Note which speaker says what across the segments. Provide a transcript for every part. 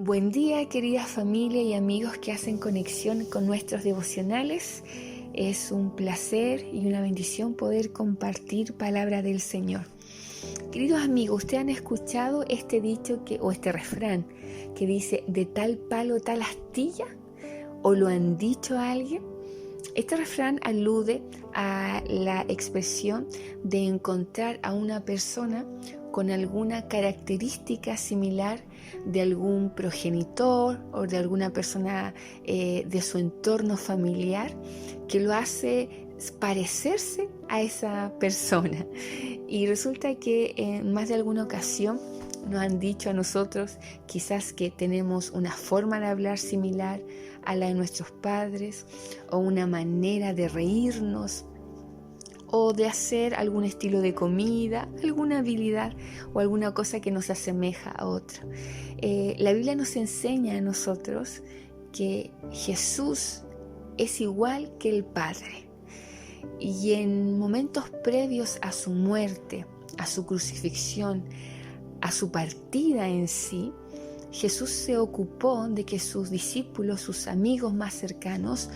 Speaker 1: Buen día, querida familia y amigos que hacen conexión con nuestros devocionales. Es un placer y una bendición poder compartir palabra del Señor. Queridos amigos, ¿ustedes han escuchado este dicho o este refrán que dice de tal palo tal astilla? ¿O lo han dicho a alguien? Este refrán alude a la expresión de encontrar a una persona con alguna característica similar de algún progenitor o de alguna persona de su entorno familiar que lo hace parecerse a esa persona. Y resulta que en más de alguna ocasión nos han dicho a nosotros quizás que tenemos una forma de hablar similar a la de nuestros padres, o una manera de reírnos, o de hacer algún estilo de comida, alguna habilidad o alguna cosa que nos asemeja a otra. La Biblia nos enseña a nosotros que Jesús es igual que el Padre. Y en momentos previos a su muerte, a su crucifixión, a su partida en sí, Jesús se ocupó de que sus discípulos, sus amigos más cercanos,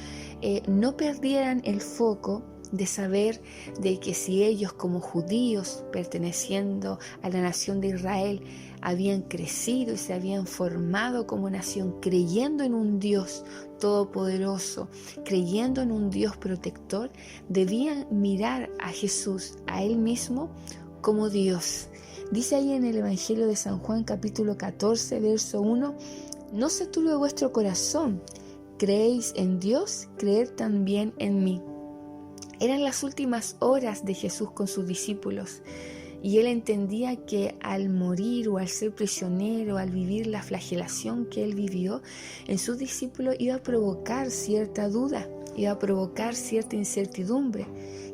Speaker 1: no perdieran el foco de saber de que si ellos como judíos perteneciendo a la nación de Israel habían crecido y se habían formado como nación creyendo en un Dios todopoderoso, creyendo en un Dios protector, debían mirar a Jesús, a Él mismo, como Dios. Dice ahí en el Evangelio de San Juan capítulo 14, verso 1, no se turbe vuestro corazón, creéis en Dios, creed también en mí. Eran las últimas horas de Jesús con sus discípulos y Él entendía que al morir o al ser prisionero, al vivir la flagelación que Él vivió, en sus discípulos iba a provocar cierta duda, iba a provocar cierta incertidumbre.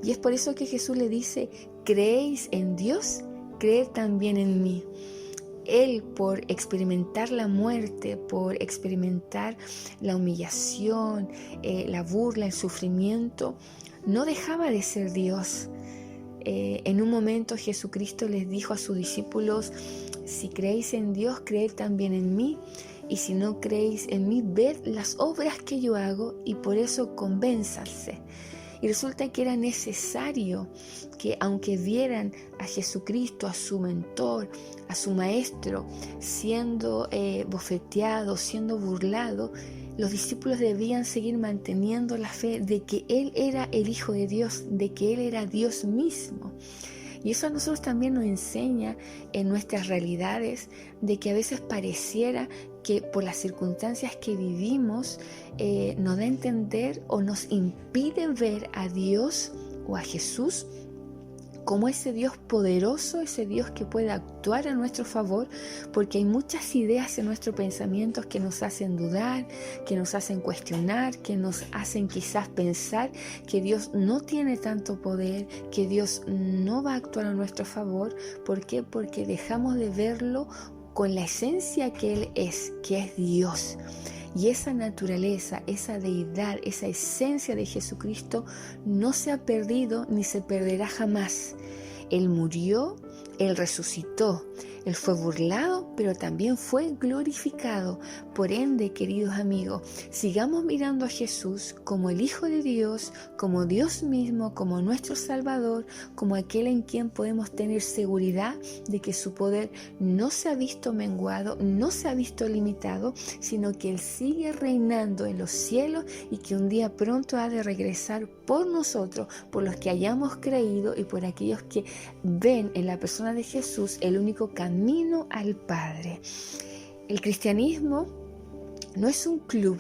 Speaker 1: Y es por eso que Jesús le dice, ¿creéis en Dios? Creed también en mí. Él, por experimentar la muerte, por experimentar la humillación, la burla, el sufrimiento, no dejaba de ser Dios. En un momento Jesucristo les dijo a sus discípulos, si creéis en Dios, creed también en mí, y si no creéis en mí, ved las obras que yo hago y por eso convénzanse. Y resulta que era necesario que aunque vieran a Jesucristo, a su mentor, a su maestro, siendo bofeteado, siendo burlado, los discípulos debían seguir manteniendo la fe de que Él era el Hijo de Dios, de que Él era Dios mismo. Y eso a nosotros también nos enseña en nuestras realidades de que a veces pareciera que por las circunstancias que vivimos nos da a entender o nos impide ver a Dios o a Jesús como ese Dios poderoso, ese Dios que puede actuar a nuestro favor, porque hay muchas ideas en nuestros pensamientos que nos hacen dudar, que nos hacen cuestionar, que nos hacen quizás pensar que Dios no tiene tanto poder, que Dios no va a actuar a nuestro favor. ¿Por qué? Porque dejamos de verlo con la esencia que Él es, que es Dios. Y esa naturaleza, esa deidad, esa esencia de Jesucristo no se ha perdido ni se perderá jamás. Él murió, Él resucitó, Él fue burlado, pero también fue glorificado. Por ende, queridos amigos, sigamos mirando a Jesús como el Hijo de Dios, como Dios mismo, como nuestro Salvador, como aquel en quien podemos tener seguridad de que su poder no se ha visto menguado, no se ha visto limitado, sino que Él sigue reinando en los cielos y que un día pronto ha de regresar por nosotros, por los que hayamos creído y por aquellos que ven en la persona de Jesús el único camino al Padre. El cristianismo no es un club,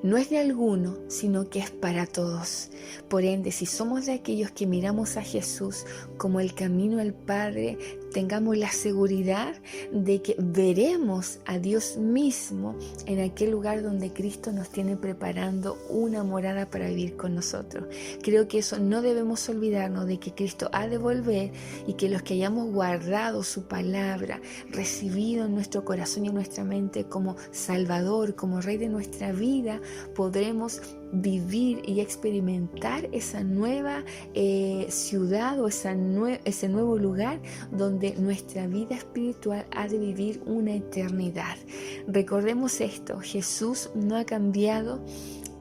Speaker 1: no es de alguno, sino que es para todos. Por ende, si somos de aquellos que miramos a Jesús como el camino al Padre, tengamos la seguridad de que veremos a Dios mismo en aquel lugar donde Cristo nos tiene preparando una morada para vivir con nosotros. Creo que eso no debemos olvidarnos de que Cristo ha de volver y que los que hayamos guardado su palabra, recibido en nuestro corazón y en nuestra mente como Salvador, como Rey de nuestra vida, podremos vivir y experimentar esa nueva ciudad o ese nuevo lugar donde nuestra vida espiritual ha de vivir una eternidad. Recordemos esto, Jesús no ha cambiado.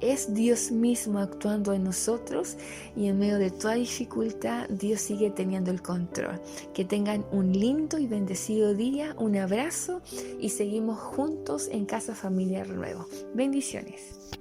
Speaker 1: Es Dios mismo actuando en nosotros y en medio de toda dificultad Dios sigue teniendo el control. Que tengan un lindo y bendecido día, un abrazo y seguimos juntos en Casa Familia Renuevo. Bendiciones.